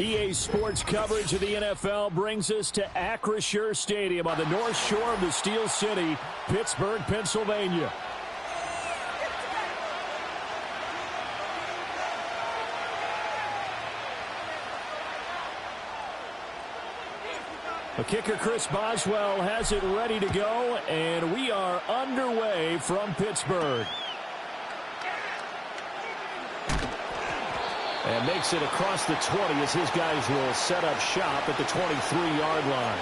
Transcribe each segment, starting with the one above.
EA Sports coverage of the NFL brings us to Acrisure Stadium on the north shore of the Steel City, Pittsburgh, Pennsylvania. The kicker, Chris Boswell, has it ready to go, and we are underway from Pittsburgh. And makes it across the 20 as his guys will set up shop at the 23-yard line.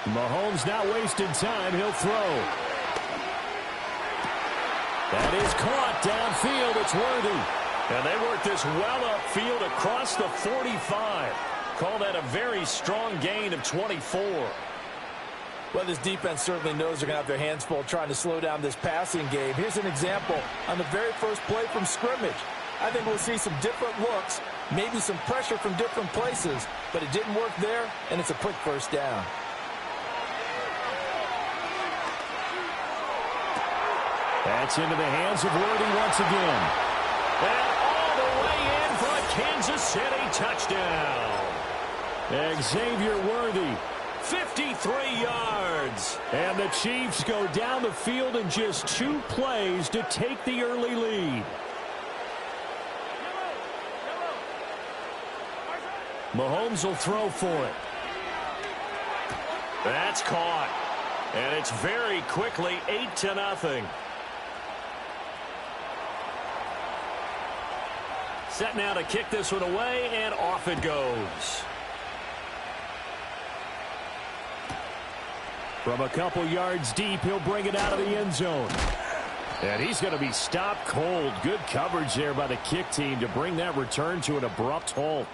Mahomes not wasting time. He'll throw. That is caught downfield. It's Worthy. And they work this well upfield across the 45. Call that a very strong gain of 24. Well, this defense certainly knows they're going to have their hands full trying to slow down this passing game. Here's an example on the very first play from scrimmage. I think we'll see some different looks, maybe some pressure from different places, but it didn't work there, and it's a quick first down. That's into the hands of Worthy once again. And all the way in for a Kansas City touchdown. Xavier Worthy, 53 yards. And the Chiefs go down the field in just 2 plays to take the early lead. Mahomes will throw for it. That's caught. And it's very quickly 8-0. Set now to kick this one away, and off it goes. From a couple yards deep, he'll bring it out of the end zone. And he's going to be stopped cold. Good coverage there by the kick team to bring that return to an abrupt halt.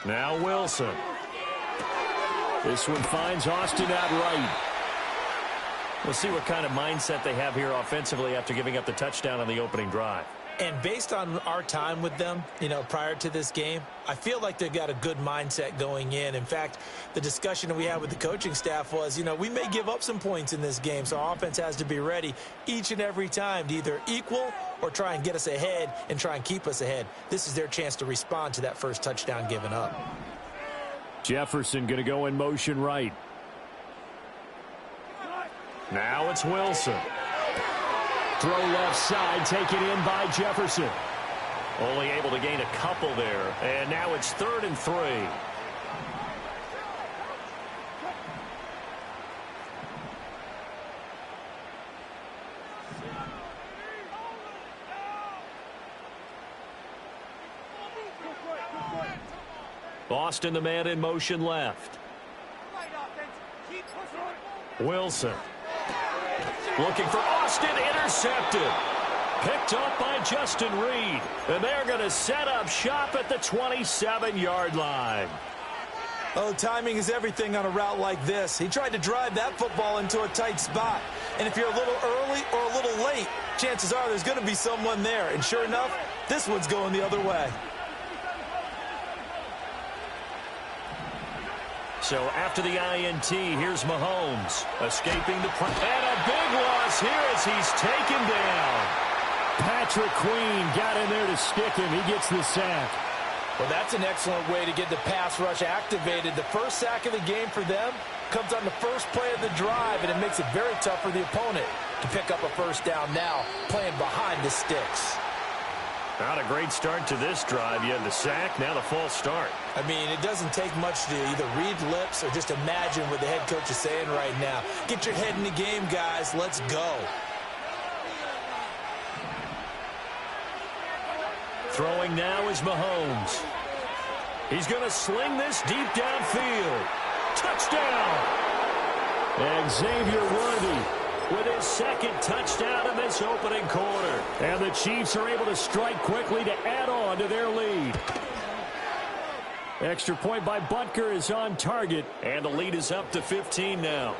Now Wilson. This one finds Austin out right. We'll see what kind of mindset they have here offensively after giving up the touchdown on the opening drive. And based on our time with them, prior to this game, I feel like they've got a good mindset going in. In fact, the discussion we had with the coaching staff was, we may give up some points in this game, so our offense has to be ready each and every time to either equal or try and get us ahead and try and keep us ahead. This is their chance to respond to that first touchdown given up. Jefferson going to go in motion right. Now it's Wilson. Throw left side, taken in by Jefferson. Only able to gain a couple there. And now it's 3rd and 3. Boston, the man in motion left. Wilson. Looking for Austin, intercepted. Picked up by Justin Reed. And they're going to set up shop at the 27-yard line. Oh, timing is everything on a route like this. He tried to drive that football into a tight spot. And if you're a little early or a little late, chances are there's going to be someone there. And sure enough, this one's going the other way. So after the INT, here's Mahomes escaping the pressure. And a big loss here as he's taken down. Patrick Queen got in there to stick him. He gets the sack. Well, that's an excellent way to get the pass rush activated. The first sack of the game for them comes on the first play of the drive, and it makes it very tough for the opponent to pick up a first down now, playing behind the sticks. Not a great start to this drive. You had the sack, now the false start. I mean, it doesn't take much to either read lips or just imagine what the head coach is saying right now. Get your head in the game, guys. Let's go. Throwing now is Mahomes. He's going to sling this deep downfield. Touchdown! Xavier Worthy with his second touchdown in this opening quarter. And the Chiefs are able to strike quickly to add on to their lead. Extra point by Butker is on target, and the lead is up to 15 now.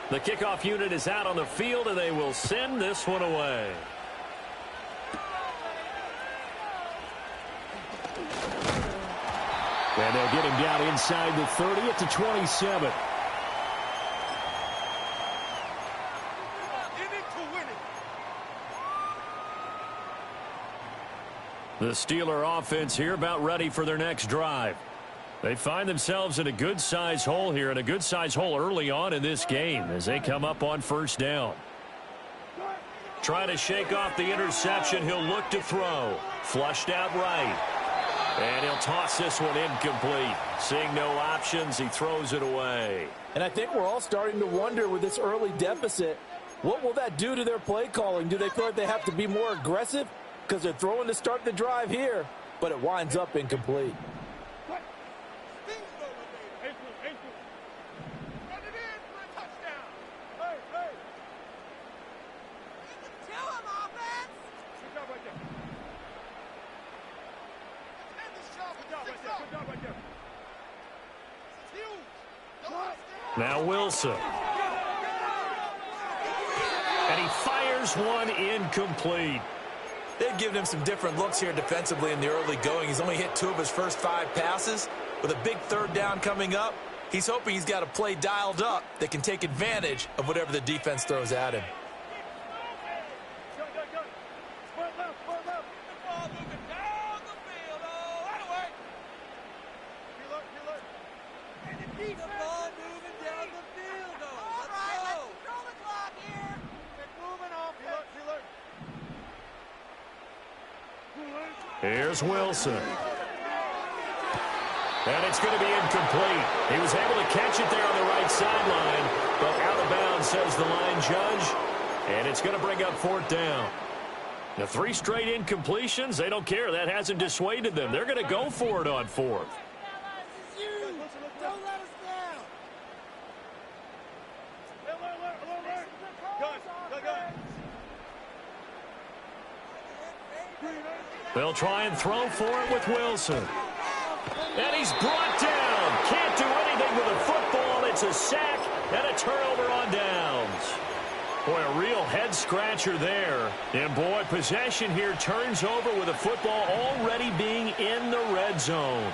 The kickoff unit is out on the field, and they will send this one away. And they'll get him down inside the 30 at the 27. The Steeler offense here about ready for their next drive. They find themselves in a good-sized hole here, and a good-sized hole early on in this game as they come up on first down. Trying to shake off the interception. He'll look to throw. Flushed out right. And he'll toss this one incomplete. Seeing no options, he throws it away. And I think we're all starting to wonder with this early deficit, what will that do to their play calling? Do they feel like they have to be more aggressive because they're throwing to start the drive here, but it winds up incomplete? Now Wilson. And he fires one incomplete. They've given him some different looks here defensively in the early going. He's only hit 2 of his first 5 passes. With a big third down coming up, he's hoping he's got a play dialed up that can take advantage of whatever the defense throws at him. Here's Wilson. And it's going to be incomplete. He was able to catch it there on the right sideline, but out of bounds, says the line judge. And it's going to bring up fourth down. The 3 straight incompletions, they don't care. That hasn't dissuaded them. They're going to go for it on fourth. They'll try and throw for it with Wilson. And he's brought down. Can't do anything with a football. It's a sack and a turnover on downs. Boy, a real head-scratcher there. And, boy, possession here turns over with the football already being in the red zone.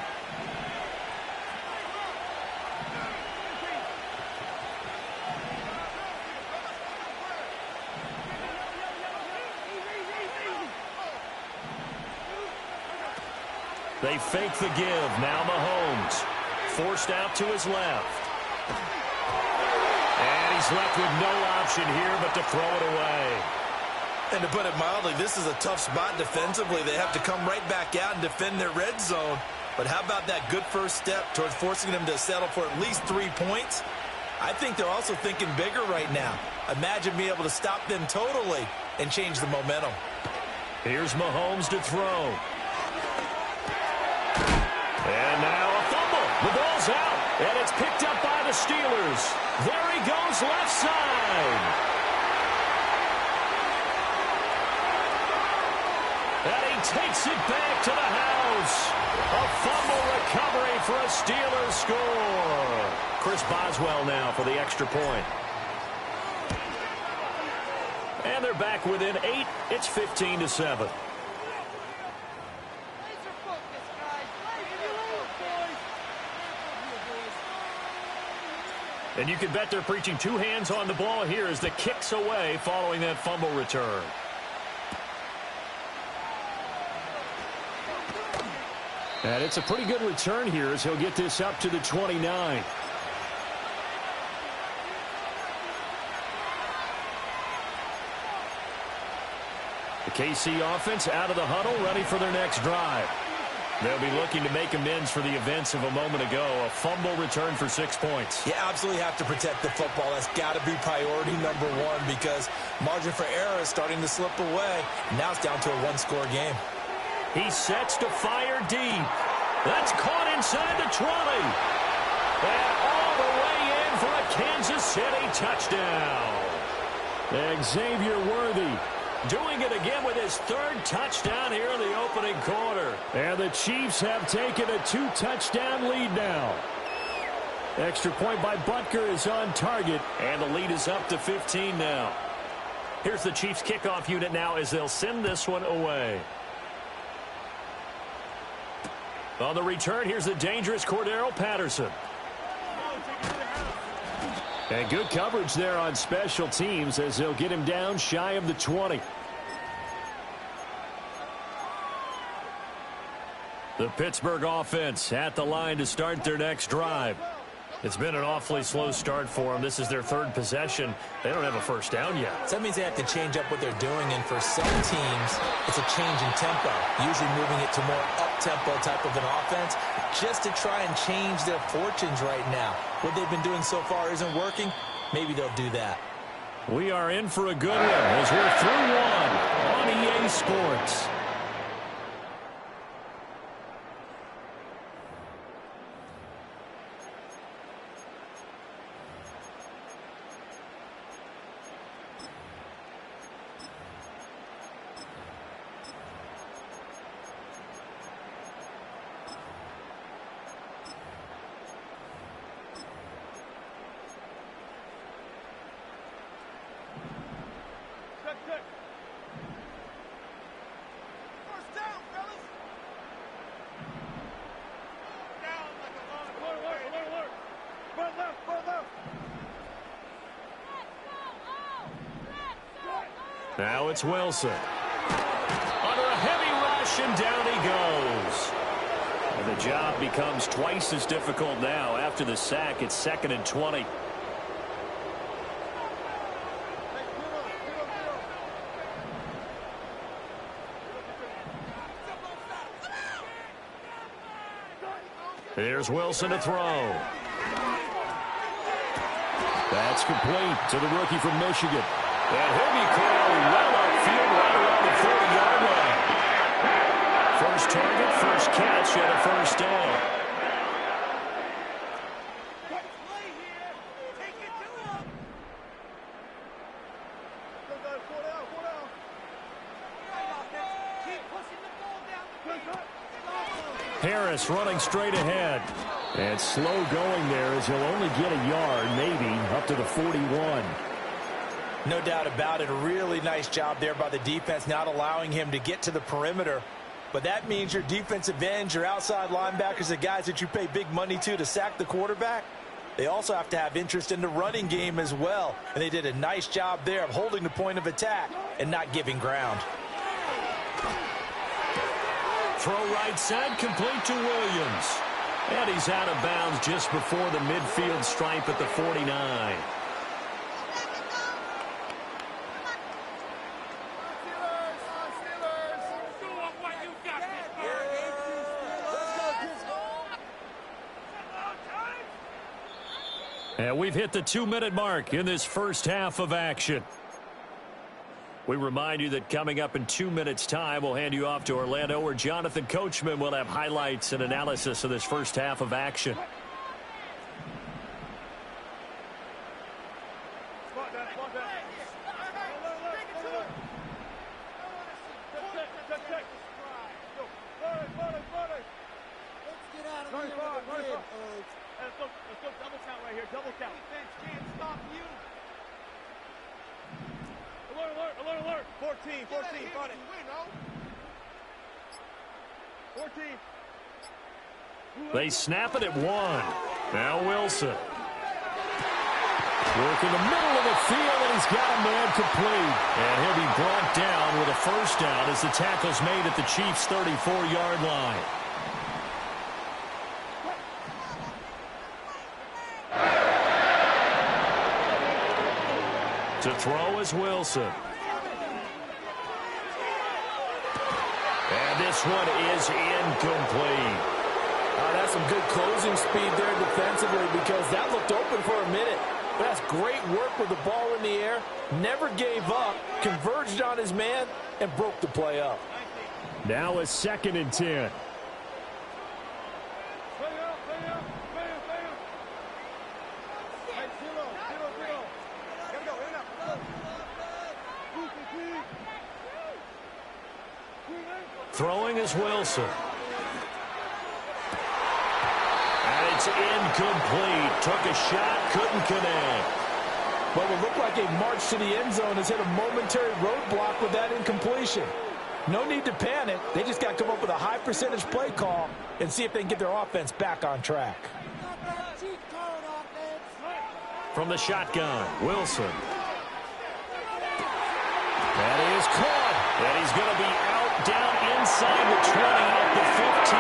They fake the give. Now Mahomes. Forced out to his left. And he's left with no option here but to throw it away. And to put it mildly, this is a tough spot defensively. They have to come right back out and defend their red zone. But how about that good first step towards forcing them to settle for at least 3 points? I think they're also thinking bigger right now. Imagine being able to stop them totally and change the momentum. Here's Mahomes to throw. And now a fumble. The ball's out, and it's picked up by the Steelers. There he goes left side. And he takes it back to the house. A fumble recovery for a Steelers score. Chris Boswell now for the extra point. And they're back within 8. It's 15-7. And you can bet they're preaching 2 hands on the ball here as the kick's away following that fumble return. And it's a pretty good return here as he'll get this up to the 29. The KC offense out of the huddle, ready for their next drive. They'll be looking to make amends for the events of a moment ago. A fumble return for 6 points. You absolutely have to protect the football. That's got to be priority number one because margin for error is starting to slip away. Now it's down to a one-score game. He sets to fire deep. That's caught inside the 20. And all the way in for a Kansas City touchdown. Xavier Worthy doing it again with his third touchdown here in the opening quarter. And the Chiefs have taken a 2-touchdown lead now. Extra point by Butker is on target. And the lead is up to 15 now. Here's the Chiefs kickoff unit now as they'll send this one away. On the return, here's the dangerous Cordero Patterson. And good coverage there on special teams as they'll get him down shy of the 20. The Pittsburgh offense at the line to start their next drive. It's been an awfully slow start for them. This is their third possession. They don't have a first down yet. So that means they have to change up what they're doing, and for some teams, it's a change in tempo, usually moving it to more up-tempo type of an offense just to try and change their fortunes right now. What they've been doing so far isn't working. Maybe they'll do that. We are in for a good one as we're through one on EA Sports. Now it's Wilson. Under a heavy rush, and down he goes. And the job becomes twice as difficult now. After the sack, it's 2nd and 20. Here's Wilson to throw. That's complete to the rookie from Michigan. And he'll be called well upfield right around the 40-yard line. First target, first catch, and a first down. Harris running straight ahead. And slow going there as he'll only get a yard, maybe, up to the 41. No doubt about it. A really nice job there by the defense, not allowing him to get to the perimeter. But that means your defensive ends, your outside linebackers, the guys that you pay big money to sack the quarterback, they also have to have interest in the running game as well. And they did a nice job there of holding the point of attack and not giving ground. Throw right side, complete to Williams. And he's out of bounds just before the midfield stripe at the 49. And we've hit the 2-minute mark in this first half of action. We remind you that coming up in 2 minutes' time, we'll hand you off to Orlando, where Jonathan Coachman will have highlights and analysis of this first half of action. They snap it at 1. Now Wilson. Work in the middle of the field, and he's got a man complete. And he'll be brought down with a first down as the tackle's made at the Chiefs' 34-yard line. To throw is Wilson. And this one is incomplete. That's some good closing speed there defensively because that looked open for a minute. But that's great work with the ball in the air. Never gave up, converged on his man, and broke the play up. Now a 2nd and 10. Throwing is Wilson. And it's incomplete. Took a shot, couldn't connect. What would look like a march to the end zone has hit a momentary roadblock with that incompletion. No need to panic. They just got to come up with a high percentage play call and see if they can get their offense back on track. From the shotgun, Wilson. That is caught. And he's going to be out down inside the 20 at the 15.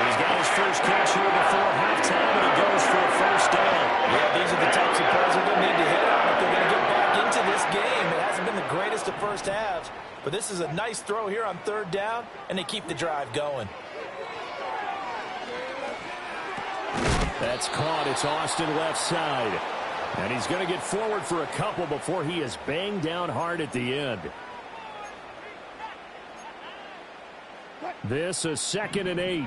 He's got his first catch here before halftime, and he goes for a first down. Yeah, these are the types of plays they're going to need to hit on if they're going to get back into this game. It hasn't been the greatest of first halves, but this is a nice throw here on 3rd down, and they keep the drive going. That's caught. It's Austin left side. And he's going to get forward for a couple before he is banged down hard at the end. This is 2nd and 8.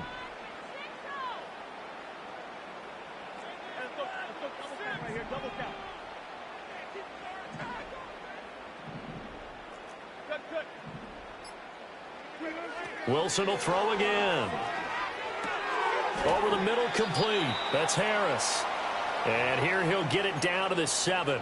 Wilson will throw again. Over the middle, complete. That's Harris. And here he'll get it down to the 7.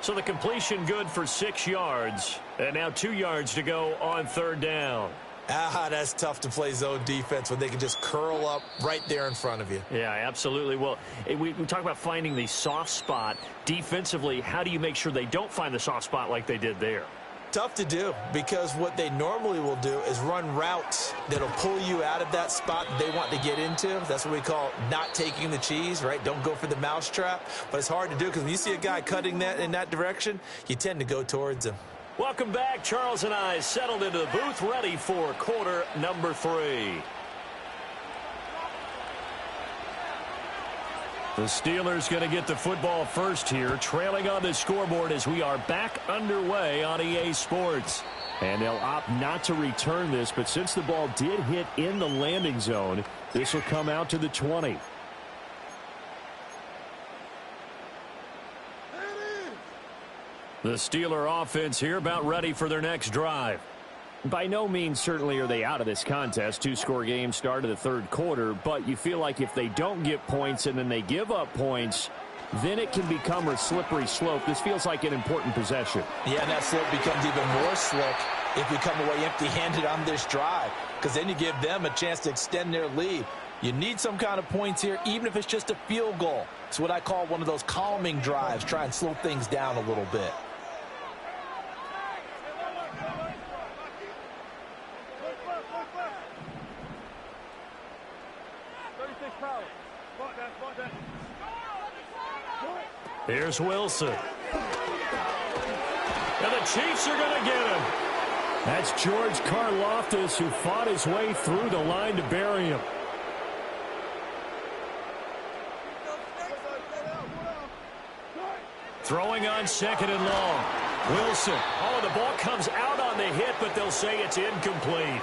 So the completion good for 6 yards. And now 2 yards to go on 3rd down. That's tough to play zone defense when they can just curl up right there in front of you. Yeah, absolutely. Well, we talk about finding the soft spot. Defensively, how do you make sure they don't find the soft spot like they did there? Tough to do because what they normally will do is run routes that'll pull you out of that spot they want to get into. That's what we call not taking the cheese, right? Don't go for the mousetrap. But it's hard to do because when you see a guy cutting that in that direction, you tend to go towards him. Welcome back. Charles and I settled into the booth, ready for quarter number 3. The Steelers going to get the football first here, trailing on the scoreboard as we are back underway on EA Sports. And they'll opt not to return this, but since the ball did hit in the landing zone, this will come out to the 20. The Steeler offense here about ready for their next drive. By no means certainly are they out of this contest. 2-score game start of the 3rd quarter, but you feel like if they don't get points and then they give up points, then it can become a slippery slope. This feels like an important possession. Yeah, and that slope becomes even more slick if you come away empty-handed on this drive, because then you give them a chance to extend their lead. You need some kind of points here, even if it's just a field goal. It's what I call one of those calming drives, try and slow things down a little bit. Here's Wilson. And the Chiefs are going to get him. That's George Karlaftis, who fought his way through the line to bury him. Throwing on 2nd and long. Wilson. Oh, the ball comes out on the hit, but they'll say it's incomplete.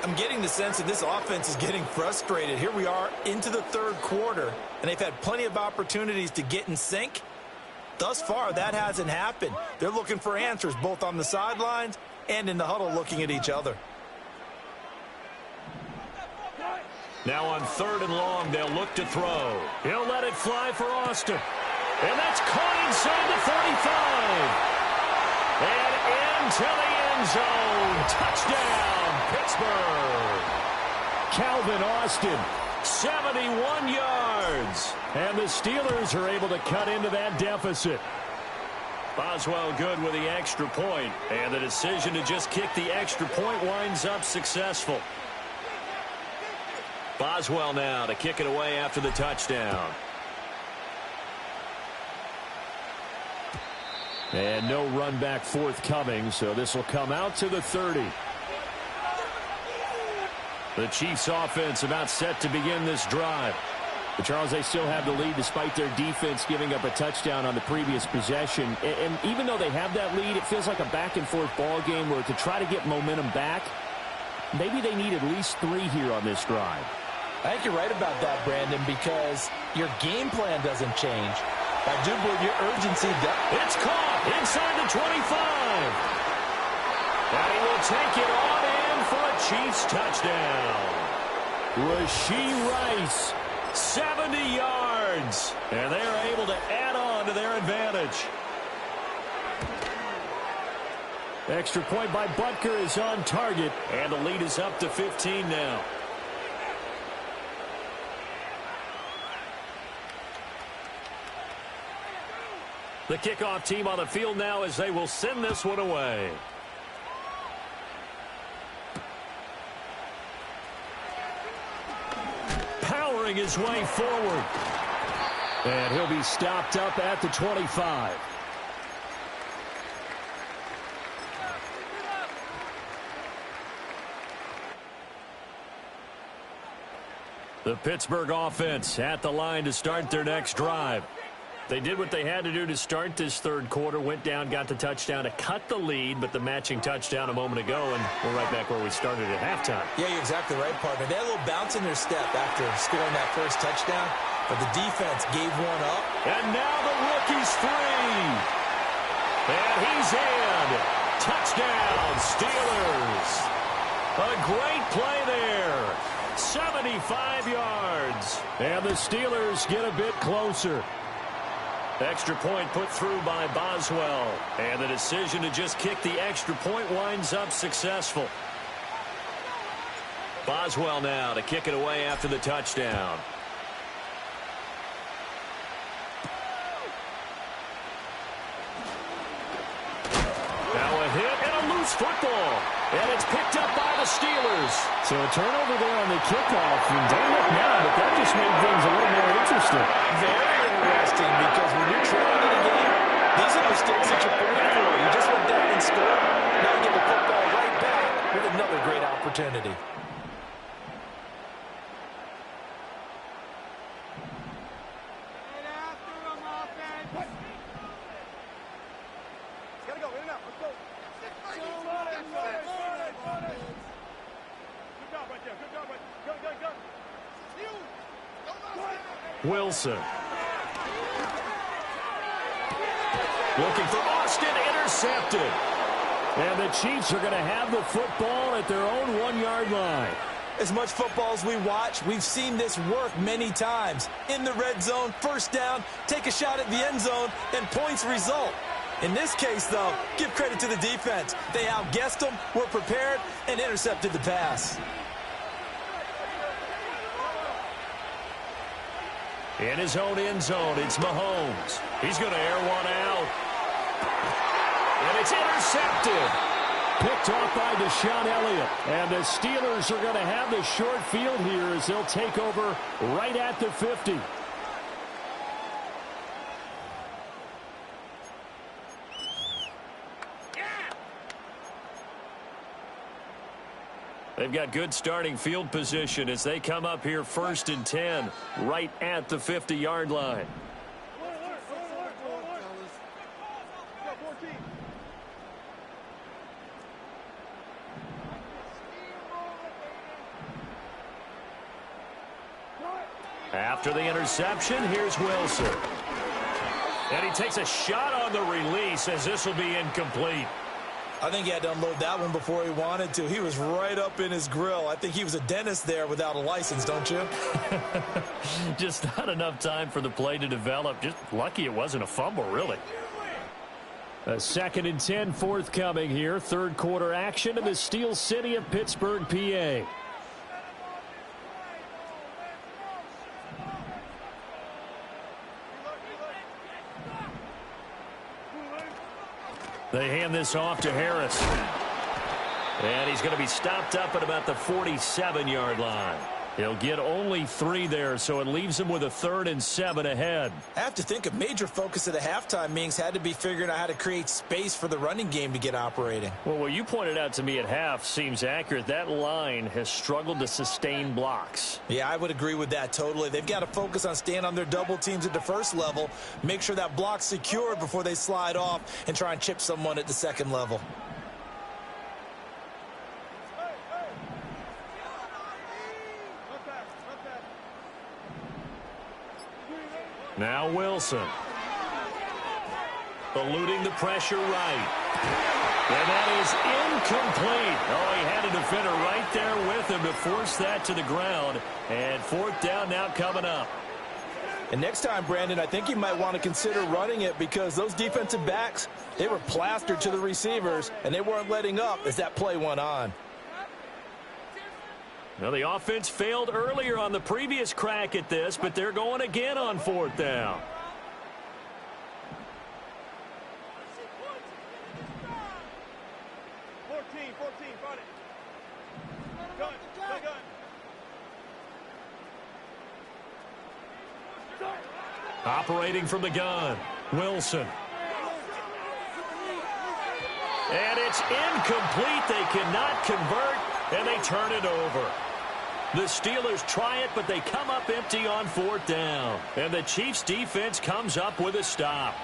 I'm getting the sense that this offense is getting frustrated. Here we are into the 3rd quarter, and they've had plenty of opportunities to get in sync. Thus far, that hasn't happened. They're looking for answers both on the sidelines and in the huddle looking at each other. Now on 3rd and long, they'll look to throw. He'll let it fly for Austin. And that's caught inside the 45. And into the end zone. Touchdown, Pittsburgh. Calvin Austin. 71 yards. And the Steelers are able to cut into that deficit. Boswell good with the extra point. And the decision to just kick the extra point winds up successful. Boswell now to kick it away after the touchdown. And no run back forthcoming, so this will come out to the 30. The Chiefs offense about set to begin this drive. But Charles, they still have the lead despite their defense giving up a touchdown on the previous possession. And even though they have that lead, it feels like a back-and-forth ball game where to try to get momentum back, maybe they need at least 3 here on this drive. I think you're right about that, Brandon, because your game plan doesn't change. I do believe your urgency does. It's caught inside the 25. And he will take it on in for a Chiefs touchdown. Rashee Rice, 70 yards. And they are able to add on to their advantage. extra point by Butker is on target. And the lead is up to 15 now. The kickoff team on the field now as they will send this one away. Powering his way forward. And he'll be stopped up at the 25. The Pittsburgh offense at the line to start their next drive. They did what they had to do to start this third quarter, went down, got the touchdown to cut the lead, but the matching touchdown a moment ago, and we're right back where we started at halftime. Yeah, you're exactly right, partner. They had a little bounce in their step after scoring that first touchdown, but the defense gave one up. And now the rookie's free. And he's in. Touchdown, Steelers. A great play there. 75 yards. And the Steelers get a bit closer. Extra point put through by Boswell. And the decision to just kick the extra point winds up successful. Boswell now to kick it away after the touchdown. Now a hit and a loose football. And it's picked up by the Steelers. So a turnover there on the kickoff. And don't look now, but that just made things a little more interesting. Very interesting, because when you're trailing in a game, these are mistakes that you're putting for. You just went down and scored. Now you get the football right back with another great opportunity. Wilson. Looking for Austin, intercepted. And the Chiefs are going to have the football at their own 1-yard line. As much football as we watch, we've seen this work many times. In the red zone, first down, take a shot at the end zone, and points result. In this case, though, give credit to the defense. They outguessed them, were prepared, and intercepted the pass. In his own end zone, it's Mahomes. He's going to air one out. And it's intercepted. Picked off by Deshaun Elliott. And the Steelers are going to have the short field here as they'll take over right at the 50. They've got good starting field position as they come up here 1st and 10, right at the 50-yard line. After the interception, here's Wilson. And he takes a shot on the release as this will be incomplete. I think he had to unload that one before he wanted to. He was right up in his grill. I think he was a dentist there without a license, don't you? Just not enough time for the play to develop. Just lucky it wasn't a fumble, really. A 2nd and 10 forthcoming here. Third quarter action in the Steel City of Pittsburgh, PA. They hand this off to Harris. And he's going to be stopped up at about the 47-yard line. He'll get only 3 there, so it leaves him with a 3rd and 7 ahead. I have to think a major focus of the halftime meetings had to be figuring out how to create space for the running game to get operating. Well, what you pointed out to me at half seems accurate. That line has struggled to sustain blocks. Yeah, I would agree with that totally. They've got to focus on staying on their double teams at the first level, make sure that block's secured before they slide off and try and chip someone at the second level. Now Wilson. Eluding the pressure right. And that is incomplete. Oh, he had a defender right there with him to force that to the ground. And 4th down now coming up. And next time, Brandon, I think you might want to consider running it because those defensive backs, they were plastered to the receivers, and they weren't letting up as that play went on. Well, the offense failed earlier on the previous crack at this, but they're going again on 4th down. Operating from the gun, Wilson. And it's incomplete. They cannot convert, and they turn it over. The Steelers try it, but they come up empty on 4th down. And the Chiefs' defense comes up with a stop.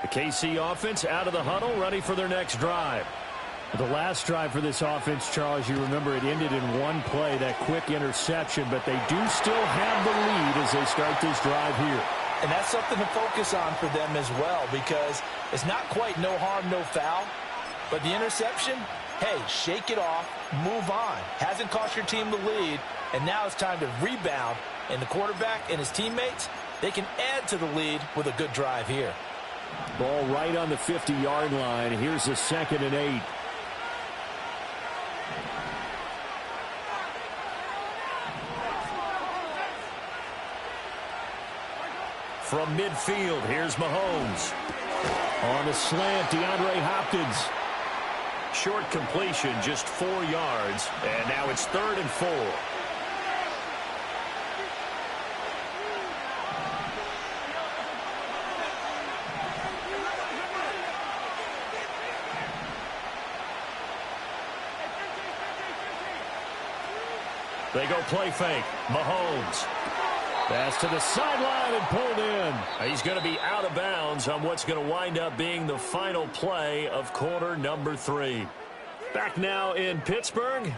The KC offense out of the huddle, ready for their next drive. The last drive for this offense, Charles, you remember it ended in one play, that quick interception, but they do still have the lead as they start this drive here. And that's something to focus on for them as well because it's not quite no harm, no foul, but the interception, hey, shake it off, move on. Hasn't cost your team the lead, and now it's time to rebound. And the quarterback and his teammates, they can add to the lead with a good drive here. Ball right on the 50-yard line. Here's the 2nd and 8. From midfield, here's Mahomes. On the slant, DeAndre Hopkins. Short completion, just 4 yards, and now it's 3rd and 4. They go play fake. Mahomes. Pass to the sideline and pulled in. He's going to be out of bounds on what's going to wind up being the final play of quarter number 3. Back now in Pittsburgh.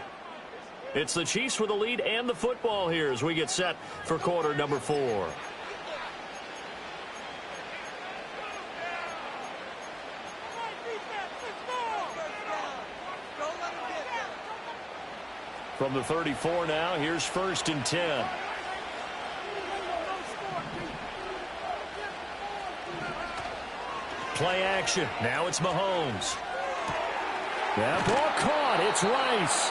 It's the Chiefs with the lead and the football here as we get set for quarter number 4. From the 34 now, here's 1st and 10. Play action. Now it's Mahomes. That ball caught. It's Rice.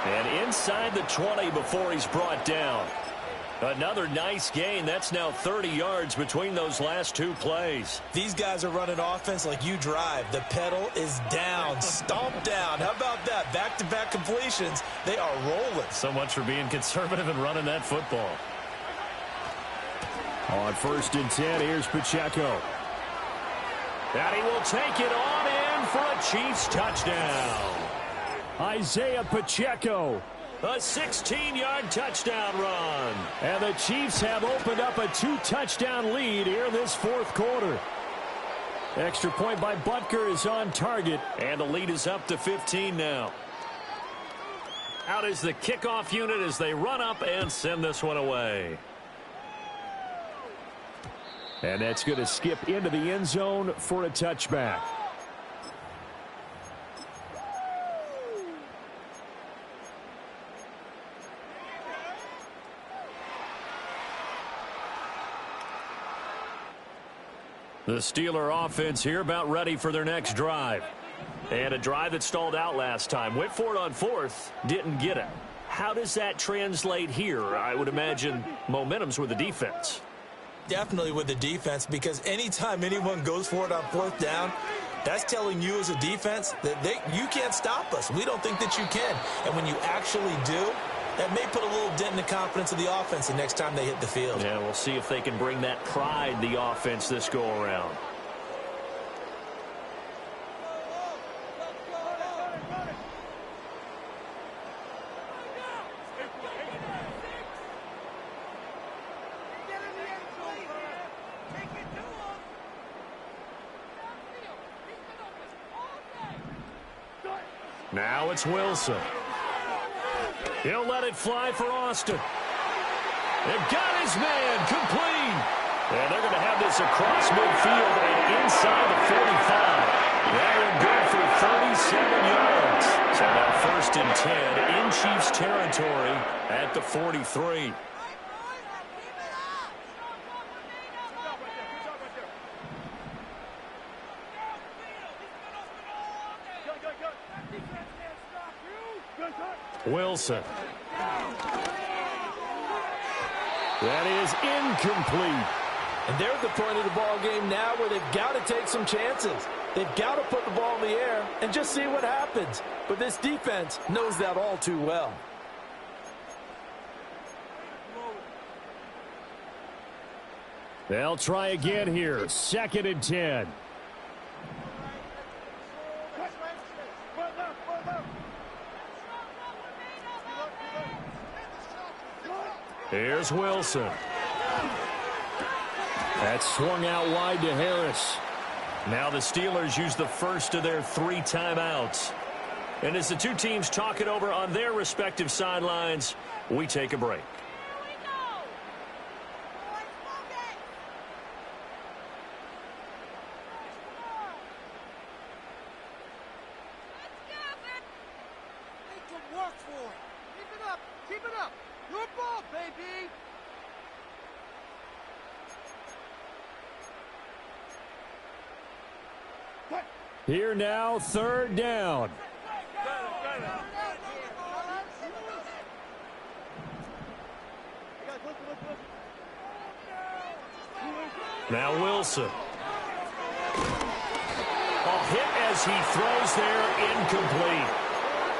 And inside the 20 before he's brought down. Another nice gain. That's now 30 yards between those last 2 plays. These guys are running offense like you drive. The pedal is down, stomped down. How about that? Back-to-back completions. They are rolling. So much for being conservative and running that football. On 1st and 10, here's Pacheco. And he will take it on in for a Chiefs touchdown. Isaiah Pacheco. A 16-yard touchdown run. And the Chiefs have opened up a 2-touchdown lead here in this 4th quarter. Extra point by Butker is on target. And the lead is up to 15 now. Out is the kickoff unit as they run up and send this one away. And that's going to skip into the end zone for a touchback. The Steeler offense here about ready for their next drive. And a drive that stalled out last time. Went for it on fourth, didn't get it. How does that translate here? I would imagine momentum's with the defense. Definitely with the defense, because anytime anyone goes for it on fourth down, that's telling you as a defense that you can't stop us. We don't think that you can. And when you actually do, that may put a little dent in the confidence of the offense the next time they hit the field. Yeah, we'll see if they can bring that pride, the offense, this go-around. Now it's Wilson. He'll let it fly for Austin. They've got his man complete. And they're going to have this across midfield and inside the 45. That will go for 37 yards. So now 1st and 10 in Chiefs territory at the 43. Wilson. That is incomplete. And they're at the point of the ball game now where they've got to take some chances. They've got to put the ball in the air and just see what happens. But this defense knows that all too well. They'll try again here. 2nd and 10. Here's Wilson. That's swung out wide to Harris. Now the Steelers use the first of their 3 timeouts. And as the two teams talk it over on their respective sidelines, we take a break. Here now, 3rd down. Now Wilson. A hit as he throws there, incomplete.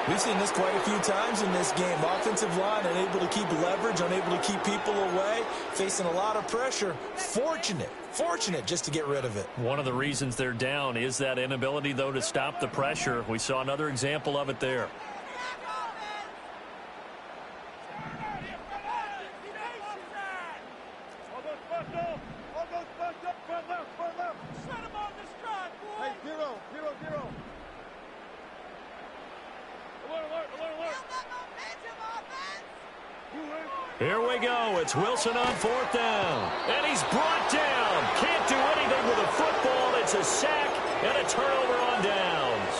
We've seen this quite a few times in this game. Offensive line unable to keep leverage, unable to keep people away, facing a lot of pressure. Fortunate just to get rid of it. One of the reasons they're down is that inability, though, to stop the pressure. We saw another example of it there. Here we go. It's Wilson on 4th down. And he's brought down. Can't do anything with a football. It's a sack and a turnover on downs.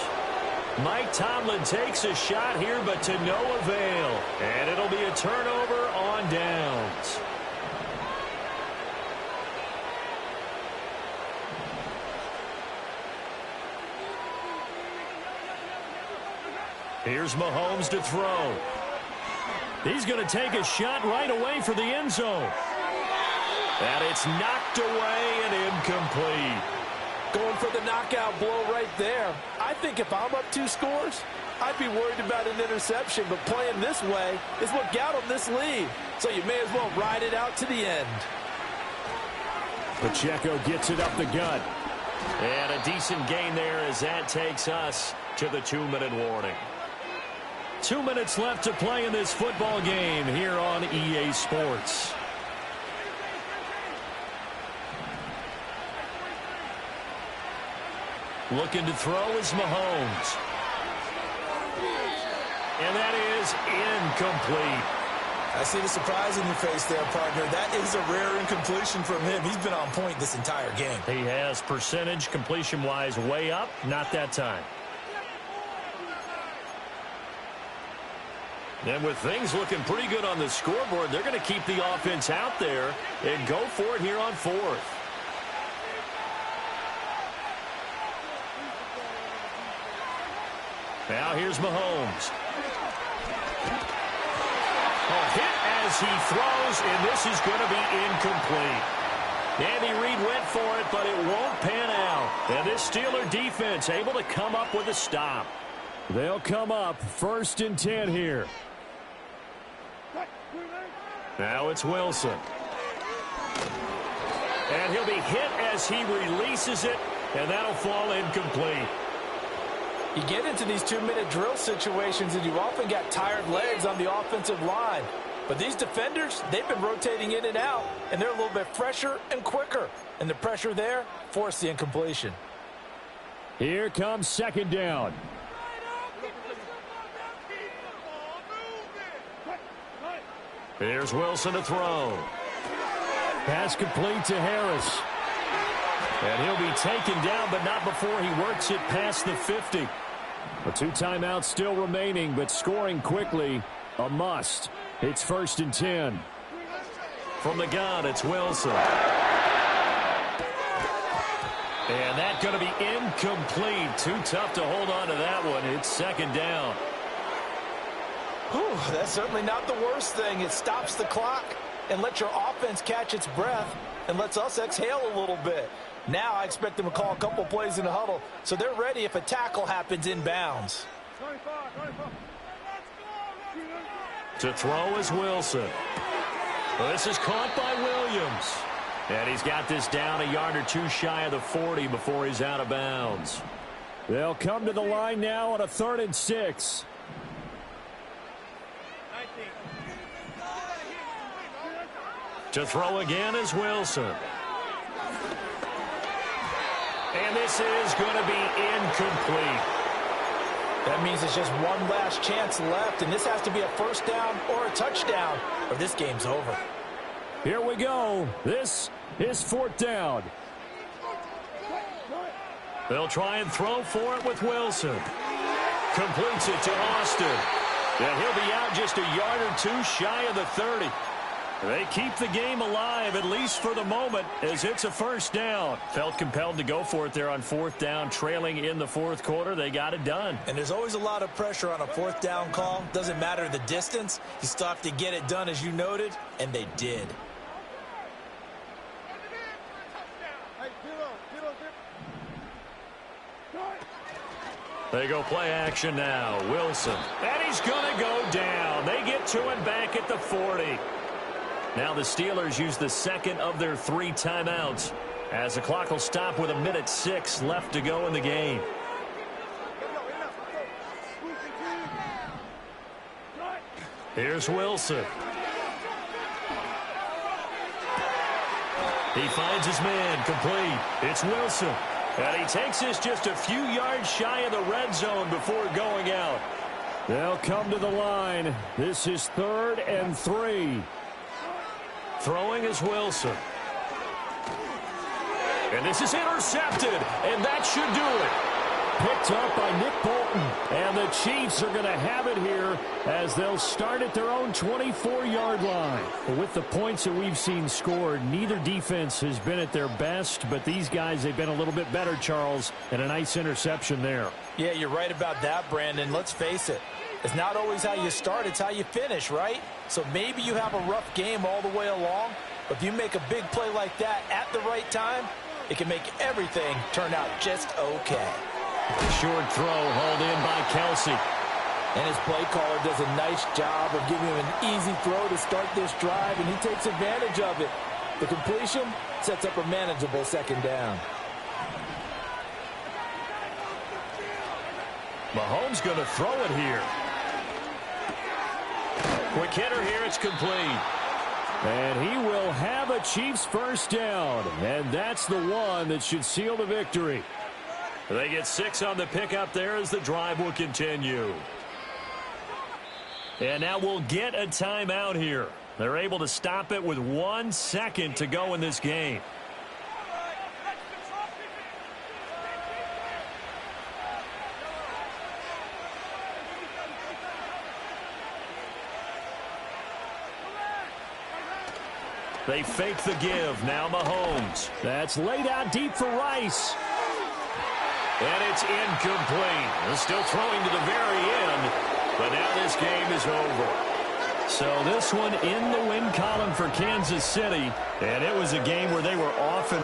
Mike Tomlin takes a shot here, but to no avail. And it'll be a turnover on downs. Here's Mahomes to throw. He's going to take a shot right away for the end zone. And it's knocked away and incomplete. Going for the knockout blow right there. I think if I'm up 2 scores, I'd be worried about an interception. But playing this way is what got them this lead. So you may as well ride it out to the end. Pacheco gets it up the gut. And a decent gain there as that takes us to the 2-minute warning. 2 minutes left to play in this football game here on EA Sports. Looking to throw is Mahomes. And that is incomplete. I see the surprise in your face there, partner. That is a rare incompletion from him. He's been on point this entire game. He has percentage completion-wise way up. Not that time. And with things looking pretty good on the scoreboard, they're going to keep the offense out there and go for it here on 4th. Now here's Mahomes. A hit as he throws, and this is going to be incomplete. Andy Reid went for it, but it won't pan out. And this Steeler defense able to come up with a stop. They'll come up 1st and 10 here. Now it's Wilson. And he'll be hit as he releases it, and that'll fall incomplete. You get into these 2-minute drill situations, and you often got tired legs on the offensive line. But these defenders, they've been rotating in and out, and they're a little bit fresher and quicker. And the pressure there forced the incompletion. Here comes 2nd down. Here's Wilson to throw. Pass complete to Harris. And he'll be taken down, but not before he works it past the 50. The 2 timeouts still remaining, but scoring quickly, a must. It's 1st and 10. From the gun, it's Wilson. And that's going to be incomplete. Too tough to hold on to that one. It's 2nd down. Whew, that's certainly not the worst thing. It stops the clock and lets your offense catch its breath and lets us exhale a little bit. Now I expect them to call a couple plays in the huddle, so they're ready if a tackle happens inbounds. To throw is Wilson. Well, this is caught by Williams. And he's got this down a yard or 2 shy of the 40 before he's out of bounds. They'll come to the line now on a 3rd and 6. To throw again is Wilson. And this is going to be incomplete. That means it's just one last chance left, and this has to be a 1st down or a touchdown, or this game's over. Here we go. This is 4th down. They'll try and throw for it with Wilson. Completes it to Austin. And he'll be out just a yard or 2 shy of the 30. They keep the game alive, at least for the moment, as it's a 1st down. Felt compelled to go for it there on 4th down, trailing in the 4th quarter. They got it done. And there's always a lot of pressure on a 4th down call. Doesn't matter the distance. You still have to get it done, as you noted, and they did. They go play action now. Wilson. And he's going to go down. They get to him back at the 40. Now the Steelers use the 2nd of their 3 timeouts, as the clock will stop with 1:06 left to go in the game. Here's Wilson. He finds his man, complete. It's Wilson. And he takes this just a few yards shy of the red zone before going out. They'll come to the line. This is 3rd and 3. Throwing is Wilson. And this is intercepted, and that should do it. Picked up by Nick Bolton. And the Chiefs are going to have it here as they'll start at their own 24-yard line. With the points that we've seen scored, neither defense has been at their best, but these guys, they've been a little bit better, Charles, and a nice interception there. Yeah, you're right about that, Brandon. Let's face it. It's not always how you start, it's how you finish, right? So maybe you have a rough game all the way along, but if you make a big play like that at the right time, it can make everything turn out just okay. Short throw hauled in by Kelsey. And his play caller does a nice job of giving him an easy throw to start this drive, and he takes advantage of it. The completion sets up a manageable 2nd down. Mahomes going to throw it here. Quick hitter here, it's complete. And he will have a Chiefs 1st down. And that's the one that should seal the victory. They get 6 on the pickup there as the drive will continue. And now we'll get a timeout here. They're able to stop it with 1 second to go in this game. They fake the give. Now Mahomes. That's laid out deep for Rice. And it's incomplete. They're still throwing to the very end, but now this game is over. So this one in the win column for Kansas City, and it was a game where they were often.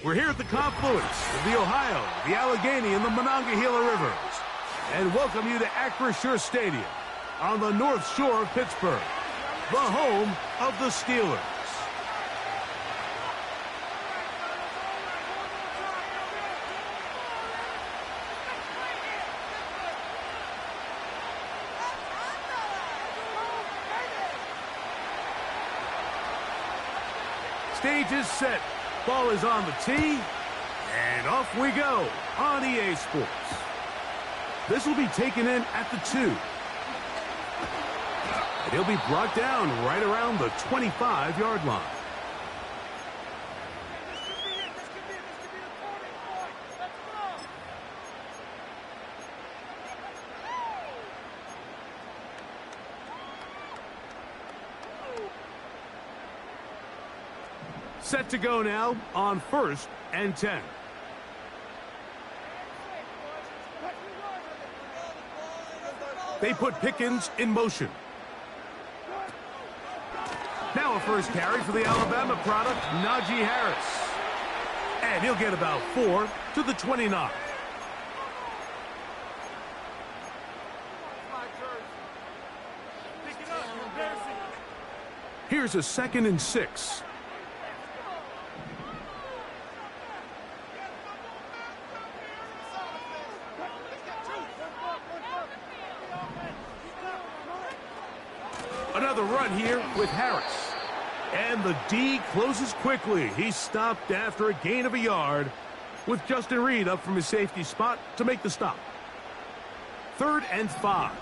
We're here at the confluence of the Ohio, the Allegheny, and the Monongahela Rivers, and welcome you to Acrisure Stadium on the North Shore of Pittsburgh, the home of the Steelers. Stage is set. Ball is on the tee, and off we go on EA Sports. This will be taken in at the 2. And he'll be brought down right around the 25-yard line. Set to go now on 1st and 10. They put Pickens in motion. Now a first carry for the Alabama product, Najee Harris. And he'll get about 4 to the 29. Here's a 2nd and 6. Another run here with Harris. And the D closes quickly. He stopped after a gain of a yard with Justin Reed up from his safety spot to make the stop. 3rd and 5.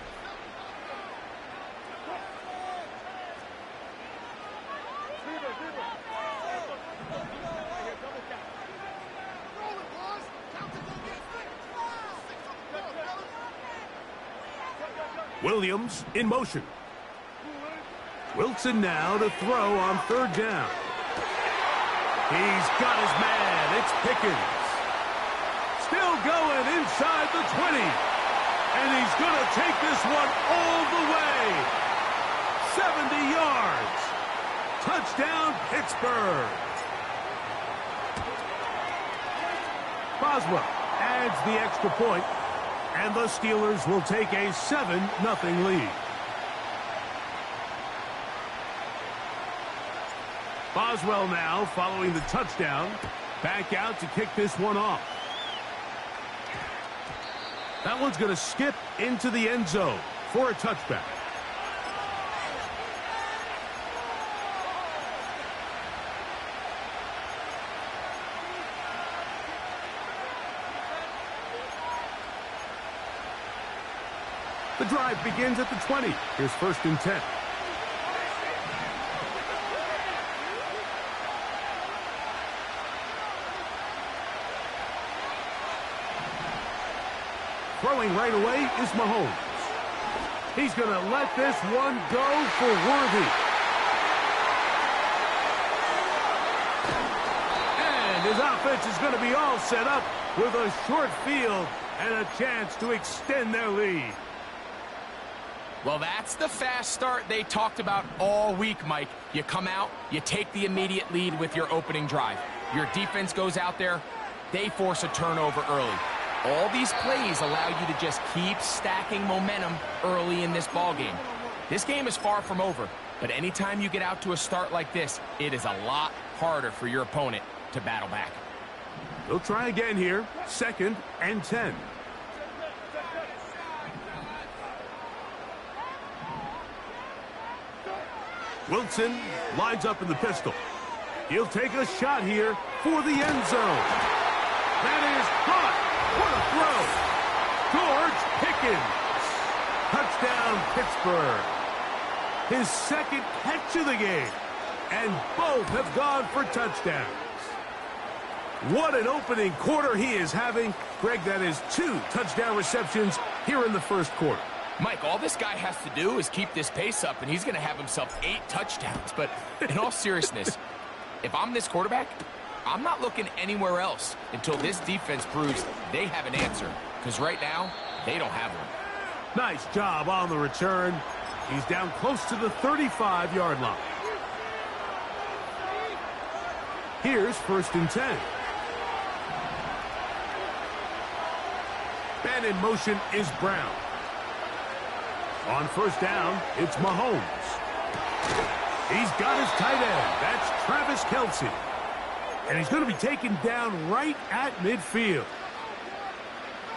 Williams in motion. Wilson now to throw on 3rd down. He's got his man. It's Pickens. Still going inside the 20. And he's going to take this one all the way. 70 yards. Touchdown, Pittsburgh. Boswell adds the extra point, and the Steelers will take a 7-0 lead. Boswell now following the touchdown. Back out to kick this one off. That one's going to skip into the end zone for a touchback. The drive begins at the 20. Here's 1st and 10. Throwing right away is Mahomes. He's going to let this one go for Worthy. And his offense is going to be all set up with a short field and a chance to extend their lead. Well, that's the fast start they talked about all week, Mike. You come out, you take the immediate lead with your opening drive. Your defense goes out there, they force a turnover early. All these plays allow you to just keep stacking momentum early in this ball game. This game is far from over, but anytime you get out to a start like this, it is a lot harder for your opponent to battle back. They'll try again here. 2nd and 10. Wilson lines up in the pistol. He'll take a shot here for the end zone. That is caught. What a throw. George Pickens. Touchdown, Pittsburgh. His 2nd catch of the game. And both have gone for touchdowns. What an opening quarter he is having. Greg, that is 2 touchdown receptions here in the first quarter. Mike, all this guy has to do is keep this pace up, and he's going to have himself 8 touchdowns. But in all seriousness, if I'm this quarterback, I'm not looking anywhere else until this defense proves they have an answer. Because right now, they don't have one. Nice job on the return. He's down close to the 35-yard line. Here's 1st and 10. Man in motion is Brown. On 1st down, it's Mahomes. He's got his tight end. That's Travis Kelce. And he's going to be taken down right at midfield.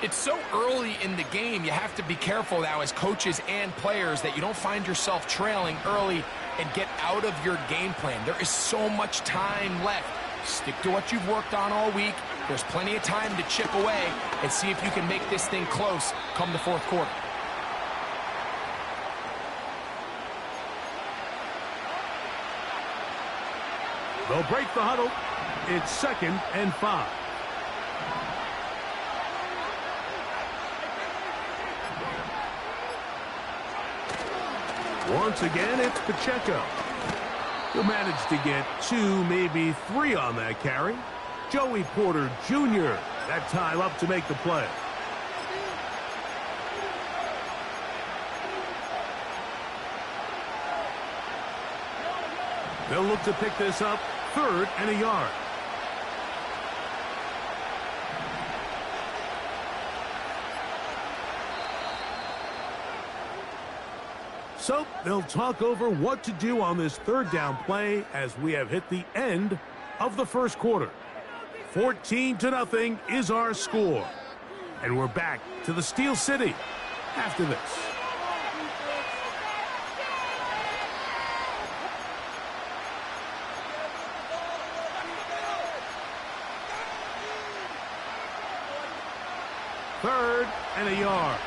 It's so early in the game, you have to be careful now as coaches and players that you don't find yourself trailing early and get out of your game plan. There is so much time left. Stick to what you've worked on all week. There's plenty of time to chip away and see if you can make this thing close come the 4th quarter. They'll break the huddle. It's 2nd and 5. Once again, it's Pacheco. He'll manage to get 2, maybe 3 on that carry. Joey Porter Jr. that time up to make the play. They'll look to pick this up 3rd and a yard. So they'll talk over what to do on this 3rd down play as we have hit the end of the first quarter. 14-0 is our score. And we're back to the Steel City after this. Third and a yard.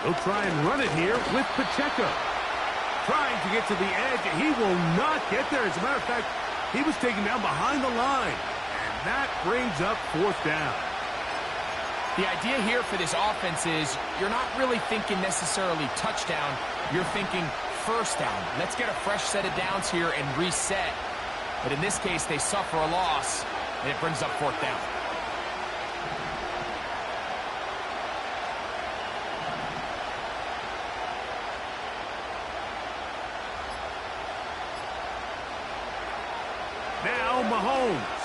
They'll try and run it here with Pacheco. Trying to get to the edge. He will not get there. As a matter of fact, he was taken down behind the line. And that brings up 4th down. The idea here for this offense is you're not really thinking necessarily touchdown. You're thinking 1st down. Let's get a fresh set of downs here and reset. But in this case, they suffer a loss, and it brings up 4th down. Now Mahomes.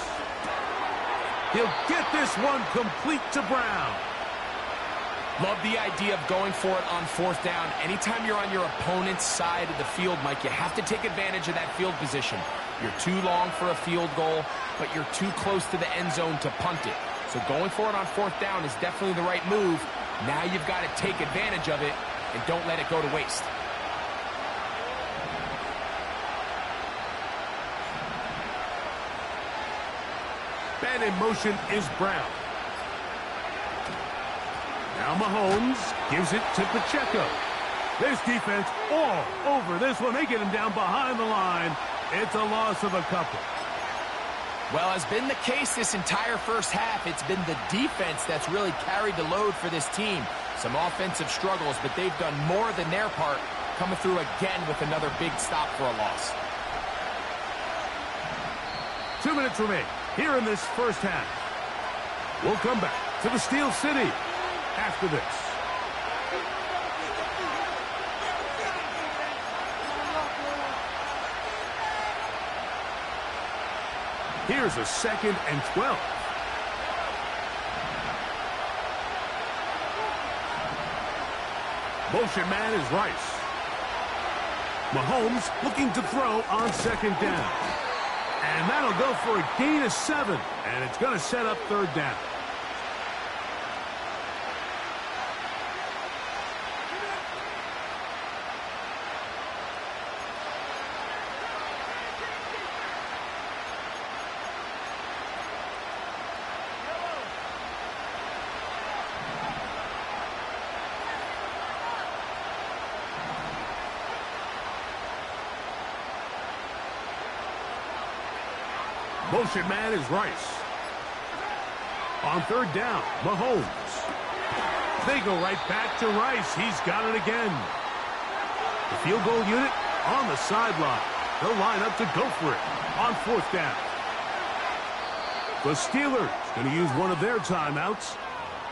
He'll get this one complete to Brown. Love the idea of going for it on 4th down. Anytime you're on your opponent's side of the field, Mike, you have to take advantage of that field position. You're too long for a field goal, but you're too close to the end zone to punt it. So going for it on 4th down is definitely the right move. Now you've got to take advantage of it and don't let it go to waste. Man in motion is Brown. Now Mahomes gives it to Pacheco. This defense all over this one. They get him down behind the line. It's a loss of a couple. Well, as been the case this entire first half, it's been the defense that's really carried the load for this team. Some offensive struggles, but they've done more than their part, coming through again with another big stop for a loss. 2 minutes remain here in this first half. We'll come back to the Steel City after this. Here's a 2nd and 12. Motion man is Rice. Mahomes looking to throw on 2nd down. And that'll go for a gain of 7. And it's going to set up 3rd down. Motion man is Rice. On 3rd down, Mahomes. They go right back to Rice. He's got it again. The field goal unit on the sideline. They'll line up to go for it on 4th down. The Steelers going to use one of their timeouts.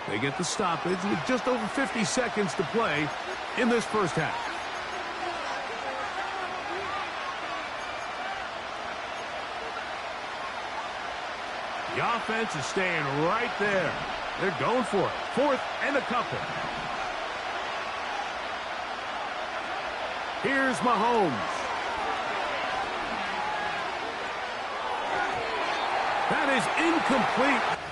They get the stoppage with just over 50 seconds to play in this first half. The offense is staying right there. They're going for it. 4th and a couple. Here's Mahomes. That is incomplete.